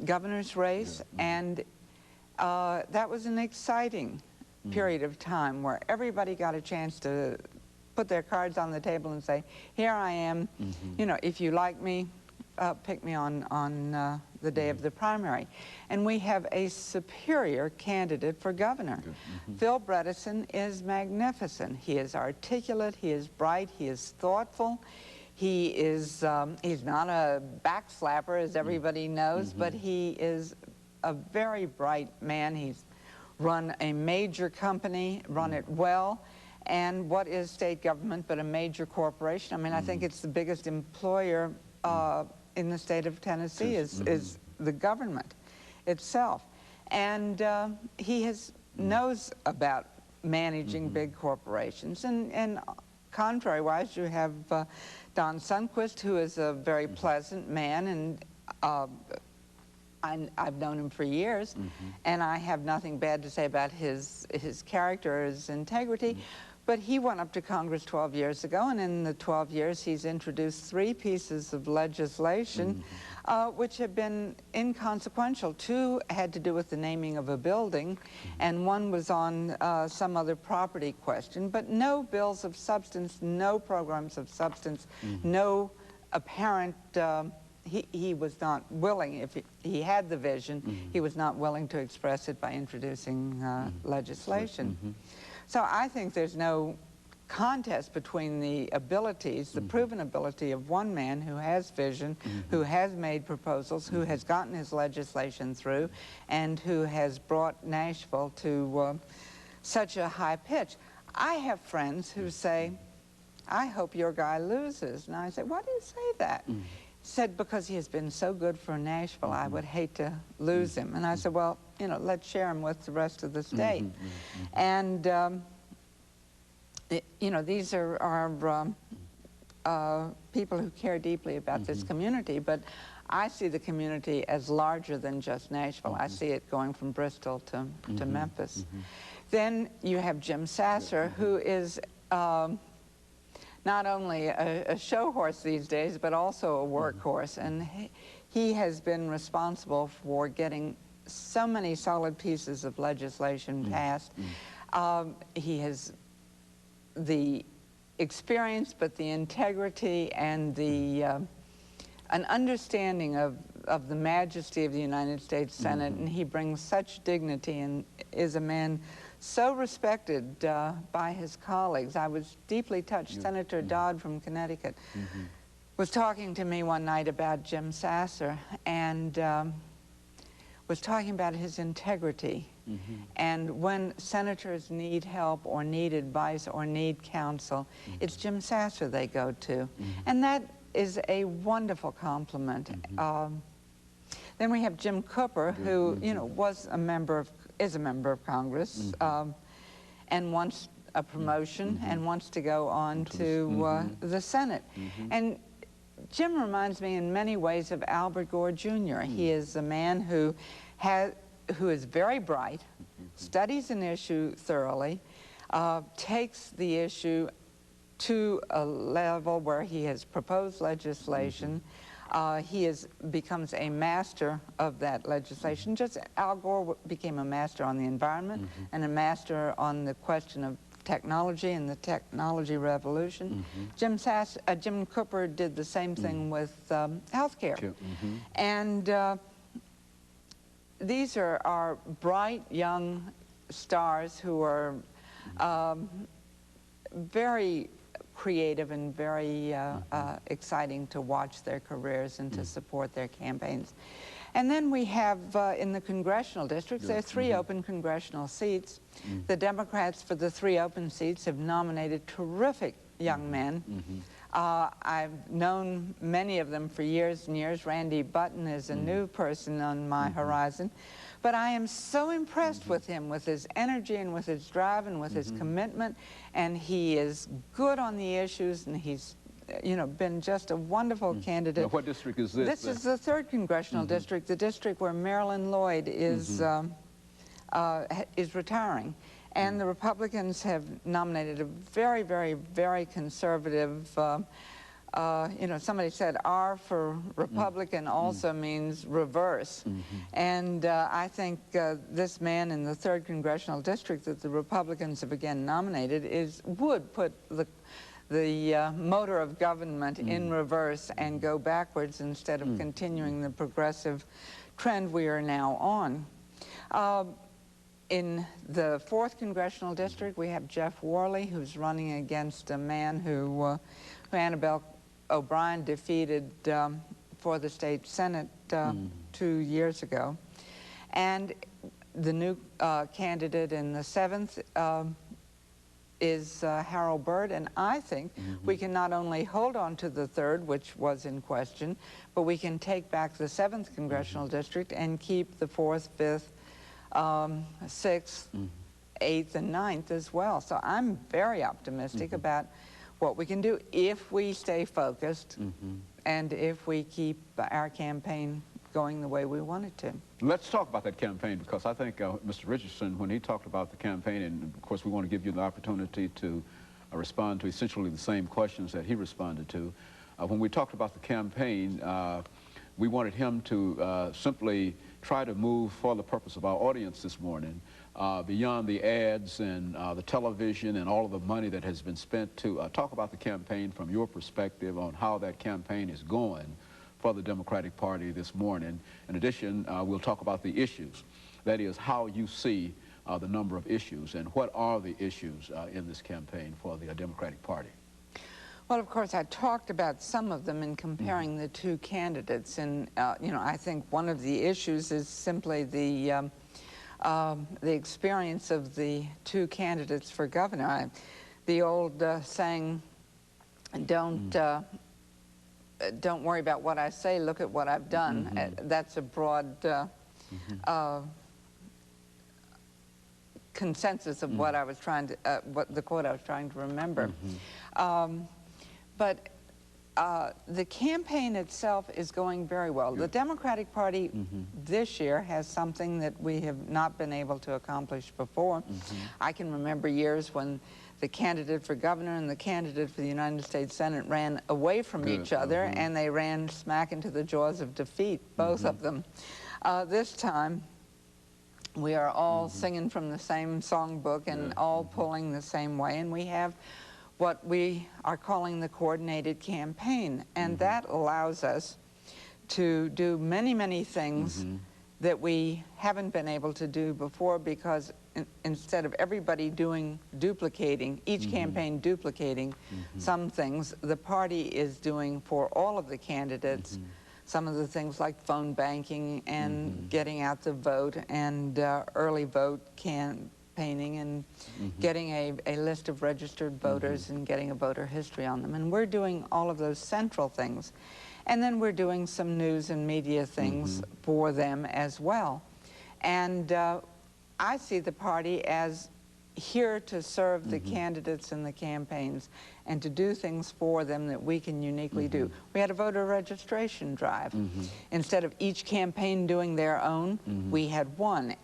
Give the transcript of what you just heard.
governor's race, and that was an exciting period of time where everybody got a chance to put their cards on the table and say, here I am, you know, if you like me, pick me on the day of the primary. And we have a superior candidate for governor. Phil Bredesen is magnificent. He is articulate, he is bright, he is thoughtful. He is, he's not a backslapper, as everybody knows, but he is a very bright man. He's run a major company, run it well. And what is state government but a major corporation? I mean, I think it's the biggest employer in the state of Tennessee is the government itself. And he knows about managing big corporations. And contrary-wise, you have Don Sundquist, who is a very pleasant man, and I've known him for years, and I have nothing bad to say about his character, his integrity. But he went up to Congress 12 years ago, and in the 12 years he's introduced 3 pieces of legislation which have been inconsequential. 2 had to do with the naming of a building, and 1 was on some other property question, but no bills of substance, no programs of substance, no apparent, he was not willing, if he had the vision, he was not willing to express it by introducing legislation. So I think there's no contest between the abilities, the proven ability of one man who has vision, who has made proposals, who has gotten his legislation through, and who has brought Nashville to such a high pitch. I have friends who say, I hope your guy loses. And I say, why do you say that? He said, because he has been so good for Nashville, I would hate to lose him. And I said, well, you know, let's share him with the rest of the state. And, you know, these are people who care deeply about this community, but I see the community as larger than just Nashville. I see it going from Bristol to Memphis. Then you have Jim Sasser, who is not only a show horse these days, but also a workhorse. And he has been responsible for getting so many solid pieces of legislation passed. He has the experience, but the integrity and the an understanding of the majesty of the United States Senate, and he brings such dignity and is a man so respected by his colleagues. I was deeply touched. Senator Dodd from Connecticut was talking to me one night about Jim Sasser, and was talking about his integrity. And when senators need help or need advice or need counsel, it's Jim Sasser they go to. And that is a wonderful compliment. Then we have Jim Cooper, who, you know, is a member of Congress, and wants a promotion and wants to go on to the Senate. And Jim reminds me in many ways of Albert Gore Jr. He is a man who is very bright, studies an issue thoroughly, takes the issue to a level where he has proposed legislation. He becomes a master of that legislation. Just Al Gore became a master on the environment and a master on the question of technology and the technology revolution. Jim Cooper did the same thing with health care. And these are our bright young stars who are very creative and very exciting to watch their careers and to support their campaigns. And then we have in the congressional districts, there are 3 open congressional seats. The Democrats for the 3 open seats have nominated terrific young men. I've known many of them for years and years. Randy Button is a new person on my horizon. But I am so impressed with him, with his energy and with his drive and with his commitment. And he is good on the issues, and he's, you know, been just a wonderful candidate. Now, what district is this? This is the 3rd congressional district, the district where Marilyn Lloyd is retiring. And the Republicans have nominated a very, very, very conservative you know, somebody said R for Republican also means reverse. And I think this man in the 3rd Congressional District that the Republicans have again nominated would put the motor of government in reverse and go backwards instead of continuing the progressive trend we are now on. In the 4th Congressional District, we have Jeff Worley, who's running against a man who Annabelle O'Brien defeated for the state Senate 2 years ago. And the new candidate in the 7th is Harold Byrd, and I think we can not only hold on to the 3rd, which was in question, but we can take back the 7th Congressional District and keep the 4th, 5th, 6th, 8th, and 9th as well. So I'm very optimistic about what we can do if we stay focused and if we keep our campaign going the way we want it to. Let's talk about that campaign, because I think Mr. Richardson, when he talked about the campaign, and of course we want to give you the opportunity to respond to essentially the same questions that he responded to. When we talked about the campaign, we wanted him to simply try to move for the purpose of our audience this morning beyond the ads and the television and all of the money that has been spent to talk about the campaign from your perspective on how that campaign is going for the Democratic Party this morning. In addition, we'll talk about the issues. That is, how you see the number of issues and what are the issues in this campaign for the Democratic Party. Well, of course, I talked about some of them in comparing the two candidates, and you know, I think one of the issues is simply the experience of the two candidates for governor. The old saying, don't worry about what I say, look at what I've done. That's a broad consensus of what I was trying to, what the quote I was trying to remember. But the campaign itself is going very well. The Democratic Party this year has something that we have not been able to accomplish before. I can remember years when the candidate for governor and the candidate for the United States Senate ran away from each other, and they ran smack into the jaws of defeat, both of them. This time, we are all singing from the same songbook and all pulling the same way, and we have what we are calling the coordinated campaign, and that allows us to do many, many things that we haven't been able to do before, because instead of everybody duplicating, each campaign duplicating some things, the party is doing for all of the candidates some of the things like phone banking and getting out the vote and early vote campaigning and getting a list of registered voters and getting a voter history on them. And we're doing all of those central things. And then we're doing some news and media things for them as well. And I see the party as here to serve the candidates and the campaigns and to do things for them that we can uniquely do. We had a voter registration drive. Instead of each campaign doing their own, we had one.